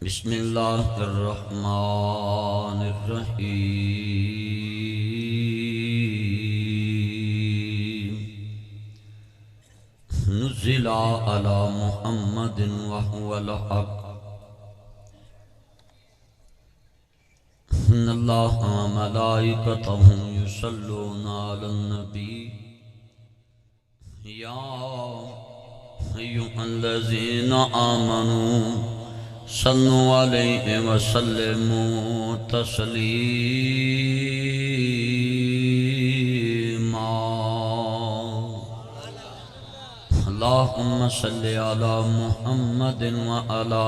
بسم اللہ الرحمن الرحیم نزل علی محمد وهو الحق ان اللہ وملائکتہ یصلون علی النبی یا ایھا الذین آمنوا صلوا علیہ وسلموا تسلیما اللہم صل علی محمد وعلی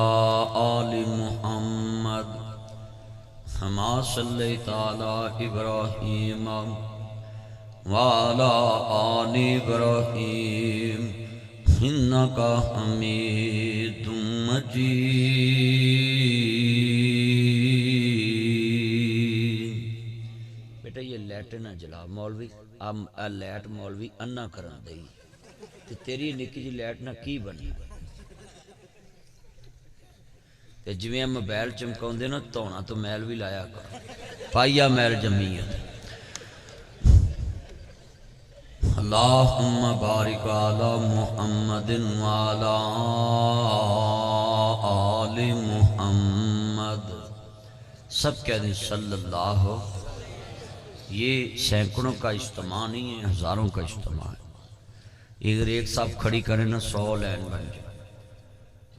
آل محمد کما صلیت علی ابراہیم وعلی آل ابراہیم انکا حمید مجید۔ بیٹا یہ لیٹ نہ جلا مولوی، لیٹ مولوی انا کرن دئی تے تیری نکی جی لیٹ نہ کی بنی تے جویں موبائل چمکاؤندے نا تونا تو میل بھی لایا کر پائیا میل جمی ہے۔ اللہم بارک علی محمد وعلی آل محمد، سب کہہ دیں صلی اللہ۔ یہ سینکڑوں کا اجتماع نہیں ہے، ہزاروں کا اجتماع ہے۔ اگر ایک صاحب کھڑی کریں نا 100 لائن بن جائے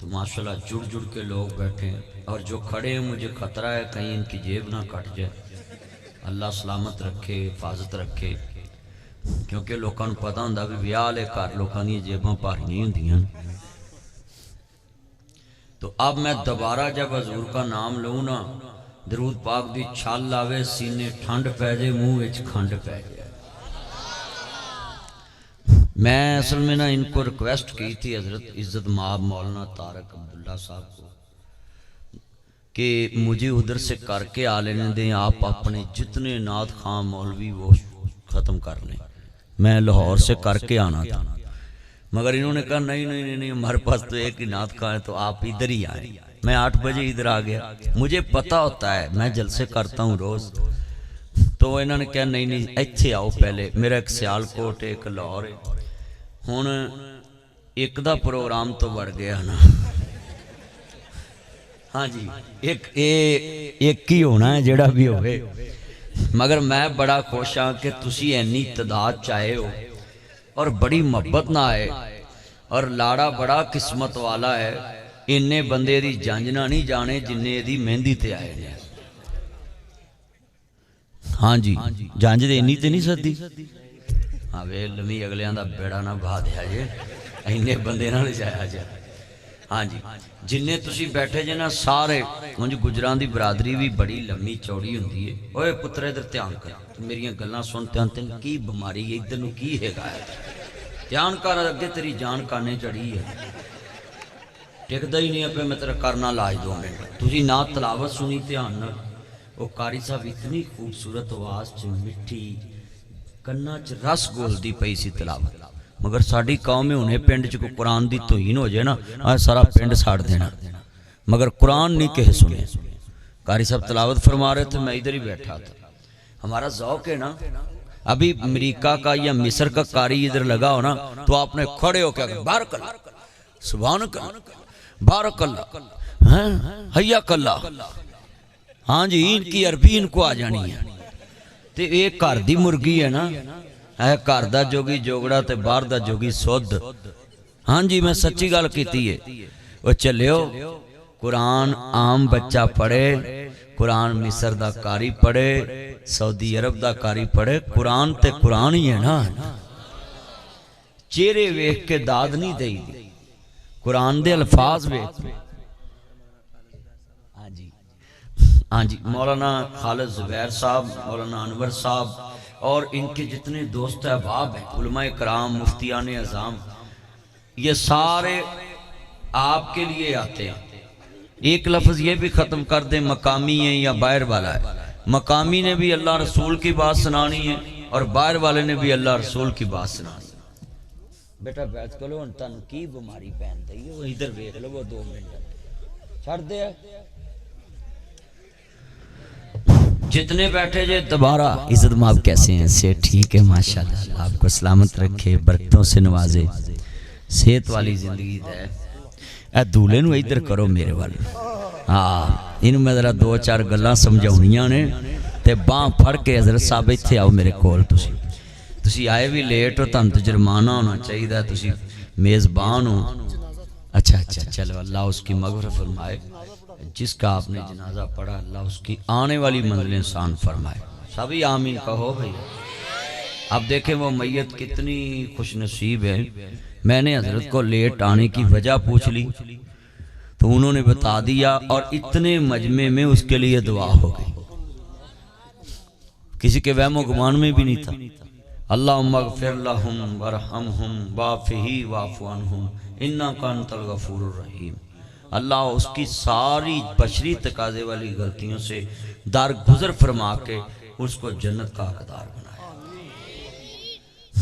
تو ماشاءاللہ جڑ جڑ کے لوگ بیٹھے ہیں، اور جو کھڑے ہیں مجھے خطرہ ہے کہیں ان کی جیب نہ کٹ جائے۔ اللہ سلامت رکھے، حفاظت رکھے، کیونکہ لوگوں کو پتہ ہوندا بھی بیاہ والے گھر لوگوں دی جیباں بھاریاں ہوندیاں۔ تو اب میں دوبارہ جب حضور کا نام لوں نا، درود پاک دی چھال لاوے، سینے ٹھنڈ پہ جائے، منہ وچ کھنڈ پہ جائے۔ میں اصل میں نا ان کو ریکویسٹ کی تھی حضرت عزت مآب مولانا طارق عبداللہ صاحب کو کہ مجھے ادھر سے کر کے آ لینے دیں، آپ اپنے جتنے نعت خواں مولوی وہ ختم کر لیں، میں لاہور سے کر کے آنا تھا، مگر انہوں نے کہا نہیں ہمارے پاس تو ایک ہی نعت خواں ہے، تو آپ ادھر ہی آئیں۔ میں 8 بجے ادھر آ گیا، مجھے پتہ ہوتا ہے میں جلسے کرتا ہوں روز، تو انہوں نے کہا نہیں ایتھے آؤ پہلے، میرا ایک سیال کوٹ ہے، ایک لاہور ہے، ہن ایک دا پروگرام تو بڑھ گیا نا، ہاں جی ایک ہی ہونا ہے جڑا بھی ہوئے، مگر میں بڑا خوش ہاں کہ تسی اینی تعداد چاہے ہو اور بڑی محبت نہ آئے، اور لاڑا بڑا قسمت والا ہے، انہیں بندے دی جانجنا نہیں جانے جنہیں دی مہندی تے آئے ہیں۔ ہاں جی جانج دے انہی تے نہیں سدی، ہاں وے لمی اگلیاں دا بیڑا نہ بھا دیا جے، انہیں بندے نہ لے جایا جائے۔ ہاں جی جنہیں تسی بیٹھے جے نا سارے، مجھے گجران دی برادری بھی بڑی لمبی چوڑی ہوندی ہے۔ اوے پتر ادھر دھیان کر، تو میریاں گلاں سن دھیان کی بیماری ہے ادھر نو کی ہے گا ہے، دھیان کر اگے تیری جان کانے چڑھی ہے، ٹکدا ہی نہیں پہ میں تیرا کرنا لاج 2 منٹ۔ تسی نہ تلاوت سنی دھیان نہ، وہ قاری صاحب اتنی خوبصورت آواز چ مٹھی کنا چ رس گولدی پئی سی تلاوت، مگر ساڑی قوم میں انہیں پینڈ چکو قرآن دی توہین ہو جائے نا، آج سارا پینڈ ساڑ دینا، مگر قرآن نہیں کہے سنے۔ قاری صاحب تلاوت فرما رہے تھے، میں ادھر ہی بیٹھا تھا۔ ہمارا ذوق ہے نا، ابھی امریکہ کا یا مصر کا قاری ادھر لگا ہو نا تو آپ نے کھڑے ہو کیا کہ بارک اللہ، سبحانک اللہ، بارک اللہ، حیاک اللہ۔ ہاں جی ان کی عربی ان کو آ جانی ہے، تے ایک گھر دی مرگی ہے نا، اے گھر دا جوگی جوگڑا تے باہر دا جوگی سود۔ ہاں جی میں سچی گل کیتی ہے، وہ چلیو قرآن عام بچہ پڑھے، قرآن مصر دا قاری پڑھے، سعودی عرب دا قاری پڑھے، قرآن تے قرآن ہی ہے نا، چہرے ویکھ کے داد نہیں دئی دی، قرآن دے الفاظ ویکھ۔ ہاں جی مولانا خالد زبیر صاحب، مولانا انور صاحب اور ان کے جتنے دوست احباب ہیں، علماء کرام، مفتیان اعظام، یہ سارے آپ کے لیے آتے ہیں۔ ایک لفظ یہ بھی ختم کر دیں، مقامی ہے یا باہر والا ہے، مقامی نے بھی اللہ رسول کی بات سنانی ہے اور باہر والے نے بھی اللہ رسول کی بات سنانی ہے۔ بیٹا بیعت کرو، ان تن کی بیماری پہن دئی ہے، وہ ادھر بیٹھ لو، وہ 2 منٹ چھڑ دے جتنے بیٹھے جے دوبارہ عزت ماب کیسے ہیں سے ٹھیک ہے ماشاءاللہ آپ کو سلامت رکھے برکتوں سے نوازے صحت والی زندگی دے اے دولے نو ادھر کرو میرے والے ہاں انہوں میں ذرا دو چار گلاں سمجھاؤنیاں نے تے باں پھڑ کے حضرت صاحب ایتھے آؤ میرے کول تسی آئے بھی لیٹ ہو تم تو جرمانہ ہونا چاہیے دا تسی میزبان ہو اچھا چلو اللہ اس کی مغفرت فرمائے جس کا آپ نے جنازہ پڑھا اللہ اس کی آنے والی منزل انسان فرمائے سبھی آمین کہو بھئی اب دیکھیں وہ میت کتنی خوش نصیب ہے میں نے حضرت کو لیٹ آنے کی وجہ پوچھ لی تو انہوں نے بتا دیا اور اتنے مجمع میں اس کے لیے دعا ہو گئی کسی کے وہم و گمان میں بھی نہیں تھا اللہم اغفر لہم ورحمہم وافہی وعفو عنہم انکا انت الغفور الرحیم اللہ اس کی ساری بشری تقاضے والی غلطیوں سے درگزر فرما کے اس کو جنت کا حقدار بنایا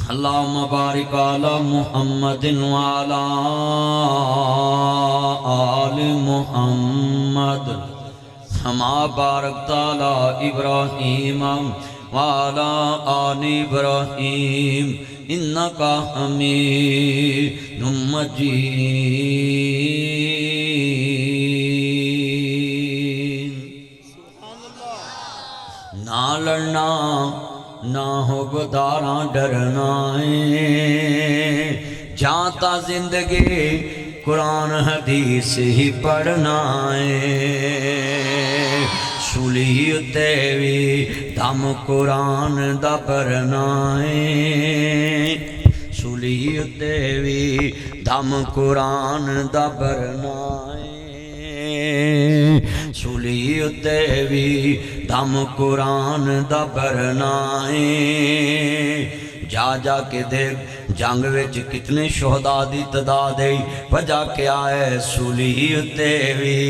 اللہم بارک علی محمد وعلی آل محمد ہما بارکت علی ابراہیم وعلی آل ابراہیم انکا حمید مجید نہ لڑنا نہ ہو گداراں ڈرنا ہے جانتا زندگی قرآن حدیث ہی پڑھنا ہے سولی تے وی دم قرآن دا پڑھنا ہے سولی تے وی دم قرآن دا پڑھنا سولی تے وی دم قرآن دا پڑھنا جا جا کے دیکھ جنگ وچ کتنے شہداء دی تعداد ہے وجہ کیا ہے سولی تے وی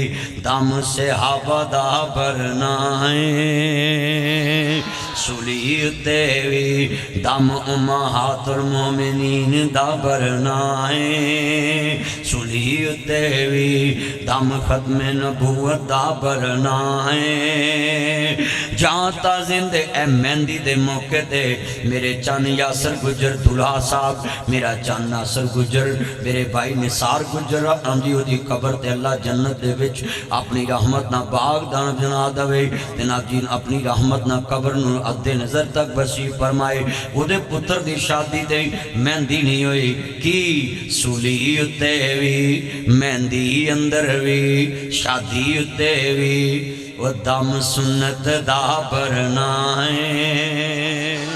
دم صحابہ دا بھرنا ہے سولی تے وی دم امہات المومنین دا بھرنا ہے سولی تے وی دم ختم نبوت دا بھرنا ہے جانتا زندے اے مہندی دے موقع دے میرے چان یاسر گجر دلہا صاحب میرا چان ناصر گجر میرے بھائی نثار گجر انجیو دی قبر تے اللہ جنت دے وچ اپنی رحمت نہ باغ دان بنا دوے جناب جی اپنی رحمت نہ قبر نو ادھے نظر تک وسیع فرمائے او دے پتر دی شادی تے مہندی نہیں ہوئی کی سولی تے وی مہندی اندر وی شادی تے وی وہ دم سنت دا بھرنا ہے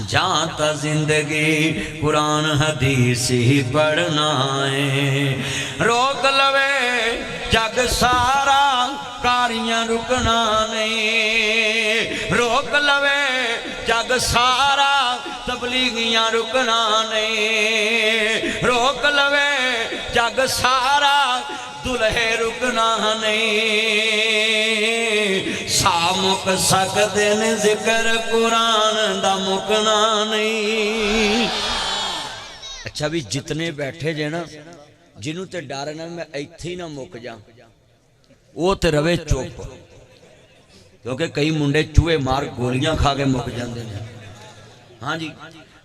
جانتا زندگی قرآن حدیث ہی پڑھنا ہے روک لوے جگ سارا کاریاں رکنا نہیں روک لوے جگ سارا تبلیغیاں رکنا نہیں روک لوے جگ سارا دلہے رکنا نہیں سامک سکتے نے ذکر قرآن دا مکنا نہیں اچھا بھی جتنے بیٹھے جے نا جنہوں تے ڈارنا میں ایتھی نہ مک جا وہ تے روے چوپ کیونکہ کئی منڈے چوہے مار گولیاں کھا کے مک جاندے ہیں ہاں جی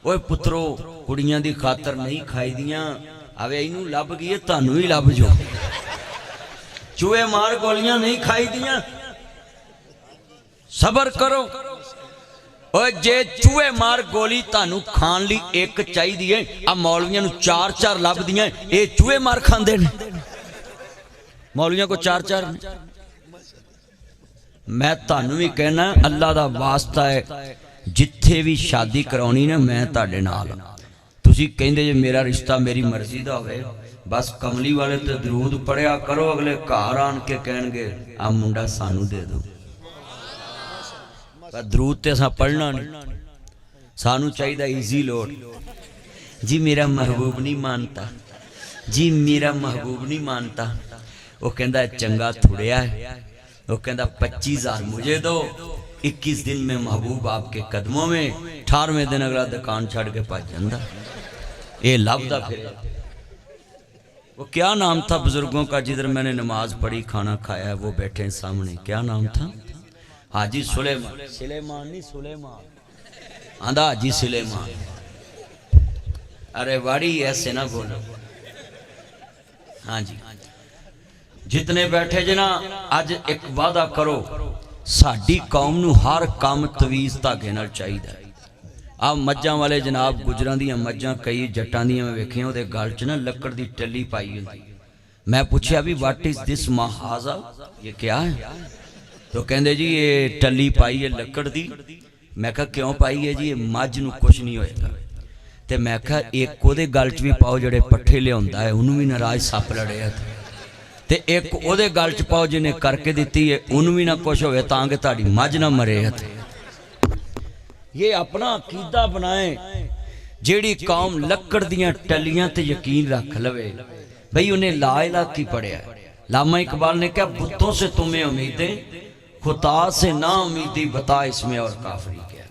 وہ پترو کڑیاں دی خاطر نہیں کھائی دیاں اوے اینوں لب گئی تانوں ہی لب جو چوہے مار گولیاں نہیں کھائی دیاں صبر کرو اور جے چوہے مار گولی تانوں کھان لی ایک چاہی دیئے اب مولویاں نو چار چار لب دیئے اے چوہے مار کھان دے مولویاں کو چار چار میں تانوں بھی کہنا اللہ دا واسطہ ہے جتھے بھی شادی کرونی نے میں تاڑے نال تسی کہندے جے میرا رشتہ میری مرضی دا ہوئے بس کملی والے تے درود پڑھیا کرو اگلے کار آن کے کہن گے آپ منڈا سانو دے دو درود تے ساں پڑھنا نہیں سانو چاہی دا ایزی لوڈ جی میرا محبوب نہیں مانتا جی میرا محبوب نہیں مانتا وہ کہندہ چنگا تھوڑیا ہے وہ کہندہ 25,000 مجھے دو 21 دن میں محبوب آپ کے قدموں میں 18ویں دن اگلا دکان چھڑ کے پاس جاندہ یہ لب دا پھر وہ کیا نام تھا بزرگوں کا جدھر میں نے نماز پڑھی کھانا کھایا وہ بیٹھے ہیں سامنے, کیا نام تھا؟ حاجی سلیمان. سلیمان نہیں سلیمان, آندھا حاجی سلیمان. ارے واڑی ایسے نہ بولو. ہاں جی جتنے بیٹھے جنا اج ایک وعدہ کرو, ساڈی قوم نو ہر کام تویز دھاگے نال چاہیدا ہے. آپ مجھاں والے جناب گجراں دیاں مجھاں کئی جٹاں دیاں میں ویکھیاں اودے گل چ نا لکڑ دی ٹلی پائی ہوندی. میں پوچھیا بھی واٹ از دس محاذا, یہ کیا ہے؟ تو کہندے جی یہ ٹلی پائی ہے لکڑ دی. میں کہا کیوں پائی ہے جی؟ یہ مجھ نو کچھ نہیں ہوئے گا. تے میں کہا ایک اودے گل چ بھی پاؤ جڑے پٹھے لیاوندا ہے انہوں بھی ناراض سپ لڑے ہے, تے ایک اودے گل چ پاؤ جنہیں کر کے دتی ہے انہوں بھی نہ کچھ ہوئے تاں کہ تہاڈی مجھ نہ مرے ہے. یہ اپنا عقیدہ بنائیں. جیڑی قوم لکڑ دیاں ٹلیاں تے یقین رکھ لوے بھئی انہیں لا الہ کی پڑھیا ہے. علامہ اقبال نے کہا بتوں سے تمہیں امیدیں خدا سے نا امیدی بتا اس میں اور کافری کیا.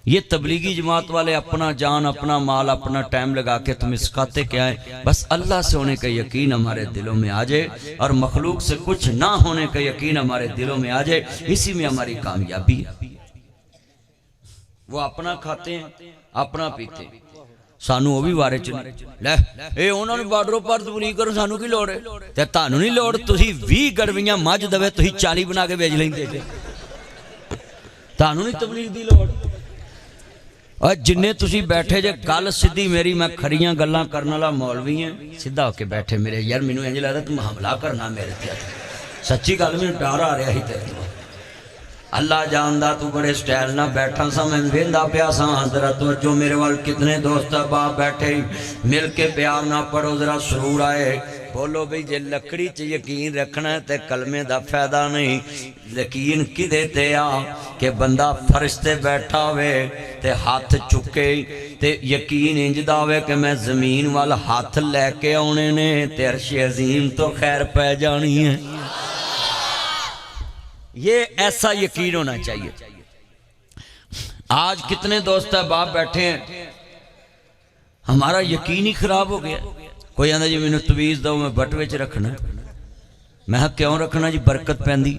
یہ تبلیغی جماعت والے اپنا جان اپنا مال اپنا ٹائم لگا کے تمہیں سکھاتے کیا ہے؟ بس اللہ سے ہونے کا یقین ہمارے دلوں میں آ جائے اور مخلوق سے کچھ نہ ہونے کا یقین ہمارے دلوں میں آ جائے, اسی میں ہماری کامیابی ہے. وہ اپنا کھاتے ہیں اپنا پیتے ہیں, سانو وہ بھی وارے چلے لے اے انہوں نے بارڈروں پر تبلیغ کرو سانو کی لوڑ ہے. تے تانوں نہیں لوڑ, تسی 20 گڑویاں مجھ دوے تسی 40 بنا کے بیچ لیندے جے, تانوں نہیں تبلیغ دی لوڑ. اور جنہیں تسی بیٹھے جے گل سدھی میری, میں کھریاں گلاں کرنے والا مولوی ہیں, سدھا ہو کے بیٹھے میرے یار مینوں انج لگدا تم حملہ کرنا میرے تے. سچی گل میں ڈر آ رہا ہی تے اللہ جاندا تو بڑے سٹائل نہ بیٹھا سا میں ویندا پیا سا. حضرت جو میرے وال کتنے دوست باپ بیٹھے مل کے پیار نہ پڑھو ذرا سرور آئے. بولو بھئی جے لکڑی چ یقین رکھنا ہے تے کلمے دا فائدہ نہیں. یقین کدے تے آ کہ بندہ فرشتے بیٹھا ہوئے تے ہاتھ چکے تے یقین انج دا ہوئے کہ میں زمین وال ہاتھ لے کے آنے نے تے عرش عظیم تو خیر پہ جانی ہے. یہ ایسا یقین ہونا چاہیے. آج کتنے دوست باپ بیٹھے ہیں ہمارا یقین ہی خراب ہو گیا. کوئی آندھا جی میں نے تویز دو میں بٹوے چ رکھنا. میں کیوں رکھنا جی؟ برکت پیندی.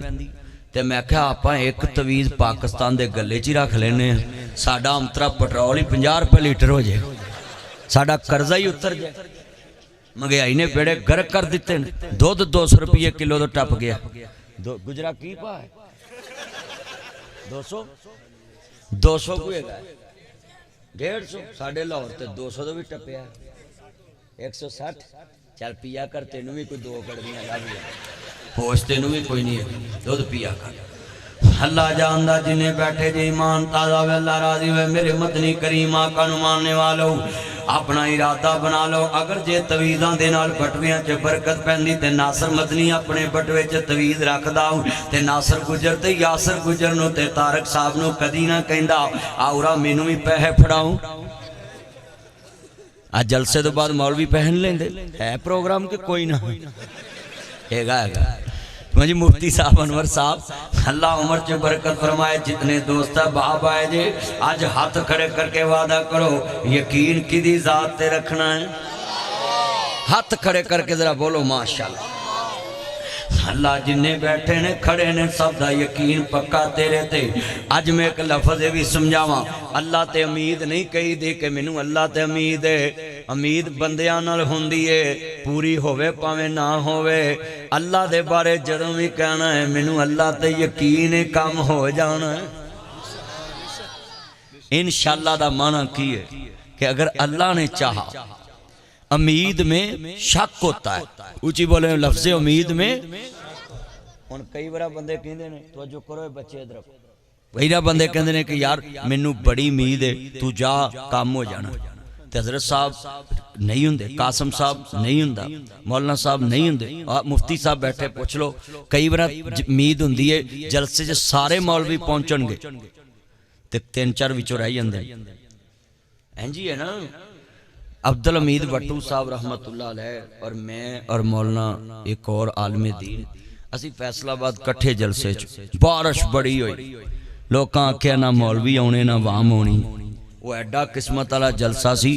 تے میں کہا آپاں ایک تویز پاکستان دے گلے چ رکھ لینے ہیں, ساڈا امترا پٹرول ہی 50 روپے لیٹر ہو جائے, ساڈا قرضہ ہی اتر جائے. مہنگائی نے بیڑے گرک کر دیتے ہیں. دودھ 200 روپے کلو تو ٹپ گیا. گجرا کی پا ہے 200 کوئی گا 150. ساڑھے لاہور تے 200 تو بھی ٹپیا 160. چل پیا کر تینوں بھی کوئی 2 گڑویاں لگ گیا, ہوش تینوں بھی کوئی نہیں ہے, دودھ پیا کر. اللہ جاندہ جنہیں بیٹھے جی ایمان تازہ وے اللہ راضی وے میرے مدنی کریم آقا نو ماننے والو اپنا ارادہ بنا لو. اگر جے تویزاں دے نال بٹویاں چے برکت پہندی تے ناصر مدنی اپنے بٹوے چے تویز رکھ داؤ تے ناصر گجر تے یاسر گجر نو تے طارق صاحب نو کدی نہ کہندا آورا مینوں بھی پیسے پھڑاؤں. آج جلسے تو بعد مولوی پہن لیں دے ہے پروگرام کے کوئی نہ ہے گا مجھے مفتی صاحب انور صاحب اللہ عمر چے برکت فرمائے. جتنے دوست باپ آئے جے آج ہاتھ کھڑے کر کے وعدہ کرو یقین کی دی ذات تے رکھنا ہے. ہاتھ کھڑے کر کے ذرا بولو ماشاءاللہ. اللہ جنہیں بیٹھے نے کھڑے نے سب دا یقین پکا تیرے تے. آج میں ایک لفظ بھی سمجھاواں, اللہ تے امید نہیں کہی دی کہ مینوں اللہ تے امید ہے. امید بندیاں نال ہوندی ہے پوری ہووے پاویں نہ ہووے. اللہ دے بارے جدوں بھی کہنا ہے مینوں اللہ تے یقین کم ہو جانا ہے. انشاءاللہ دا معنی کی ہے کہ اگر اللہ نے چاہا. امید میں شک ہوتا ہے, اونچی بولے لفظ امید میں. ان کئی بڑا بندے کہندے نے توجہ کرو بچے ادھر, کئی بڑا بندے کہندے نے کہ یار مینوں بڑی امید ہے تو جا کام ہو جانا. تے حضرت صاحب نہیں ہوندے, قاسم صاحب نہیں ہوندا, مولانا صاحب نہیں ہوندے, مفتی صاحب بیٹھے پوچھ لو. کئی بڑا امید ہوندی ہے جلسے سے سارے مولوی پہنچن گے تے 3-4 وچوں رہ جاندے. انجی ہے نا. عبدالحمید بٹو صاحب رحمت اللہ علیہ اور میں اور مولانا ایک اور عالم دین اسی فیصل آباد کٹھے جلسے بارش بڑی ہوئی. لوکاں آکھیا نہ مولوی آنے نہ وام ہونی. وہ ایڈا قسمت والا جلسہ سی.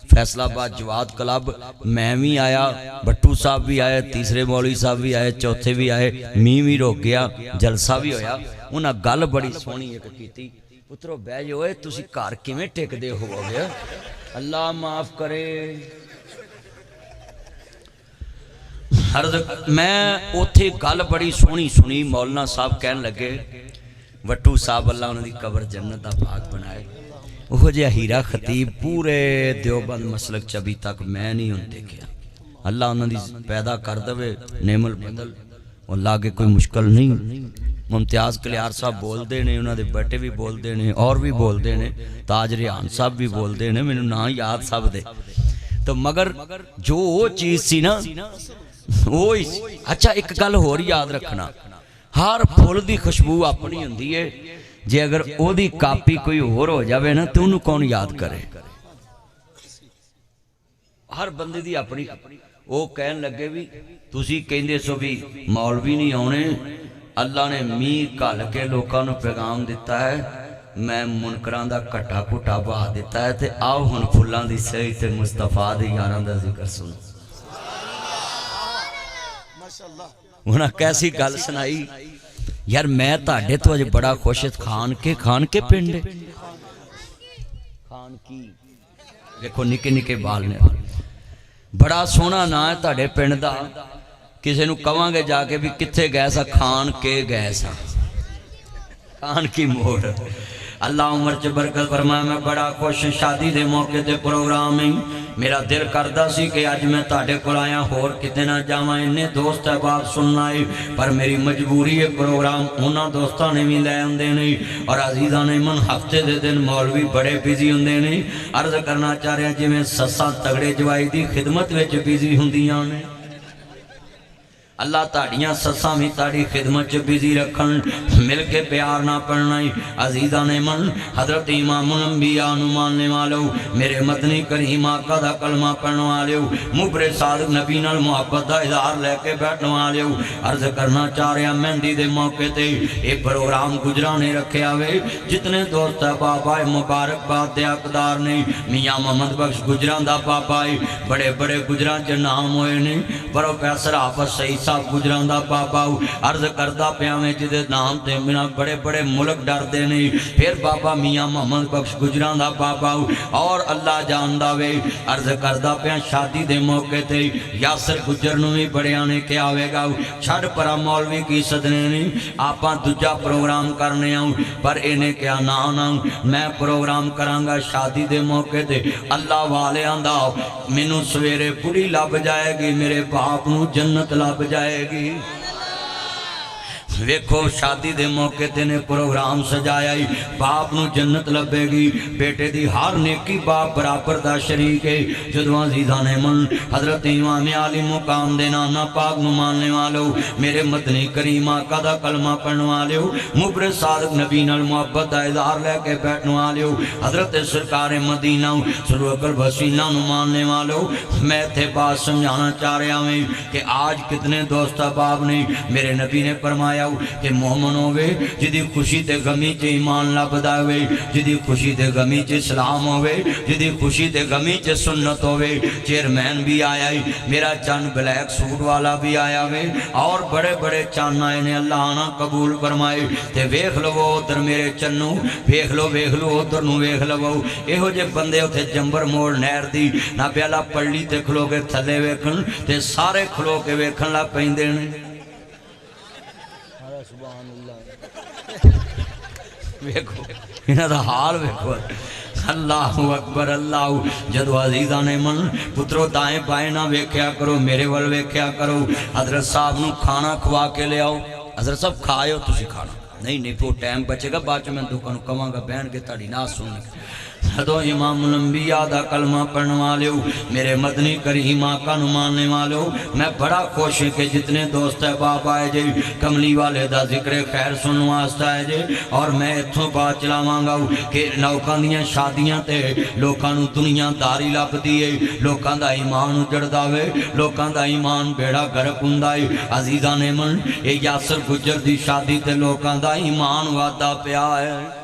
فیصل آباد جواد کلب میں بھی آیا بٹو صاحب بھی آئے تیسرے مولوی صاحب بھی آئے چوتھے بھی آئے می بھی روک گیا جلسہ بھی ہویا انہاں گل بڑی سونی ایک کیتی پترو بہ جو اے تسی گھر کیویں ٹک دے ہو گیا اللہ معاف کرے میں اوتھے گل بڑی سونی سنی مولانا صاحب کہن لگے وٹو صاحب اللہ انہوں دی قبر جنت دا پاک بنائے وہ جے ہیرا خطیب پورے دیوبند مسلک چبی تک میں نہیں ہوں دیکھیا اللہ انہوں دی پیدا کر دوے نعم البدل اللہ کے کوئی مشکل نہیں ممتاز کلیار صاحب بول دے نے انہوں دے بیٹے بھی بول دے نے اور بھی بول دے نے تاج ریحان صاحب بھی بول دے نے میں نے نا یاد سب دے تو مگر جو وہ چیز سی نا وہ اچھا ایک گل ہو رہی یاد رکھنا ہر پھول دی خوشبو اپنی ہوندی ہے جے اگر او دی کاپی کوئی اور ہو جاوے نا تو انہوں کون یاد کرے ہر بندے دی اپنی وہ کہن لگے بھی تسی کہندے سو بھی مولوی نہیں ہونے اللہ نے میر کھل کے لوکاں نو پیغام دیتا ہے میں منکران دا کٹا کٹا بہا دیتا ہے تے آؤ ہن پھلاں دی سہی تے مصطفیٰ دے یاراں دا ذکر سنو انہاں کیسی گل سنائی یار میں تاڑے تو اج بڑا خوشت کھان کے پنڈے کھان کی دیکھو نکے نکے بال نے بڑا سونا نا ہے تاڑے پنڈ دا کسے نو کواں گے جا کے بھی کتھے گئے سا کھان کے گئے سا کھان کی موڑ اللہ عمر چ برکت فرمائے میں بڑا خوش شادی دے موقع تے پروگرام میں میرا دل کردہ سی کہ آج میں تاڑے کو آیا ہور کتے نہ جاواں انہیں دوست احباب سننا ہے پر میری مجبوری ہے پروگرام انہاں دوستاں نے بھی لے ہوندے نہیں اور عزیزاں نے من ہفتے دے دن مولوی بڑے بیزی ہوندے نہیں عرض کرنا چاہ رہے ہیں جی میں سساں تگڑے جوائی دی خدمت وچ بیزی ہوندیاں نے اللہ تاڑیاں سساں بھی تاڑی خدمت چ بیزی رکھن مل کے پیار نہ پڑھنا عزیزاں نے من حضرت امام الانبیاء نو ماننے والو میرے مدنی کریم آقا دا کلمہ پڑھنے والو مبر صادق نبی نال محبت دا اظہار لے کے بیٹھنے والو عرض کرنا چاہ رہا مہندی دے موقع تے ایک پروگرام گجرانے رکھے آوے جتنے دوست بابا مبارک باد دے اقدار نے میاں محمد بخش گجران دا پاپا بڑے بڑے گجران چ نام ہوئے نے پروفیسر حافظ سعید صاحب گجران دا پاپا عرض کردہ پیامے جدے نام تے منا بڑے بڑے ملک ڈر دے نہیں پھر بابا میاں محمد بخش گجران دا پاپا اور اللہ جان داوے عرض کردہ پیام شادی دے موقع تے یاسر گجر نو بھی بڑے آنے کے آوے گا چھڑ پرا مولوی کی صدنے نہیں آپاں دجا پروگرام کرنے آؤں پر انہیں کیا نہ آنا میں پروگرام کرانگا شادی دے موقع تے اللہ والے آندہ منو سویرے بڑی لب جائے گی میرے باپ نو جنت لب جائے گی ویکھو شادی دے موقع تے نے پروگرام سجایا ہی باپ نو جنت لبے گی بیٹے دی ہر نیکی باپ برابر دا شریک ہے جدو عزیزان من حضرت امام عالی مقام دے نانا پاک نو ماننے والو میرے مدنی کریم آقا دا کلمہ پڑھنے والو مبر صادق نبی نال محبت دا اظہار لے کے بیٹھنے والو حضرت سرکار مدینہ سرور اکل وسیلہ نو ماننے والو میں تھے بات سمجھانا چاہ رہا ہوں کہ آج کتنے دوست احباب نے میرے نبی نے فرمایا کہ مومن ہوئے جدی خوشی تے غمی چے ایمان لبدا ہوئے جدی خوشی تے غمی چے اسلام ہوئے جدی خوشی تے غمی چے سنت ہوئے چیئرمین بھی آیا ہی میرا چند بلیک سوٹ والا بھی آیا ہوئے اور بڑے بڑے چان آئے نے اللہ آنا قبول فرمائے تے ویکھ لو ادھر میرے چنو ویکھ لو ادھر نو ویکھ لو اے ہو جے بندے ہوتے جمبر موڑ نہر دی نہ پیالا پڑلی تے کھلو کے تھلے ویکھن تے سارے کھلو کے ویکھن لا پہندے نے سبحان اللہ ویکھو انہاں دا حال ویکھو اللہ اکبر اللہ جدو عزیزان من پترو دائیں بائیں نہ ویکھیا کرو میرے ول ویکھیا کرو حضرت صاحب نو کھانا کھوا کے لے آؤ حضرت صاحب کھائے تسی کھانا نہیں وہ ٹائم بچے گا بعد میں دکان کواں گا بہن کے تاڑی نہ سن حدو امام الانبیاء دا کلمہ پڑھنے والے ہو میرے مدنی کریم آقا نو ماننے والے ہو میں بڑا خوش ہوں کہ جتنے دوست احباب آئے جے کملی والے دا ذکر خیر سنو واسطہ ہے جے اور میں اتھوں بات چلا مانگا ہوں کہ لوکاں دیاں شادیاں تے لوکاں نو دنیا داری لب دیئے لوکاں دا ایمان اجڑ داوے لوکاں دا ایمان بیڑا گرک ہندائی عزیزان من اے یاسر گجر دی شادی تے لوکاں دا ایمان وعدہ پیا ہے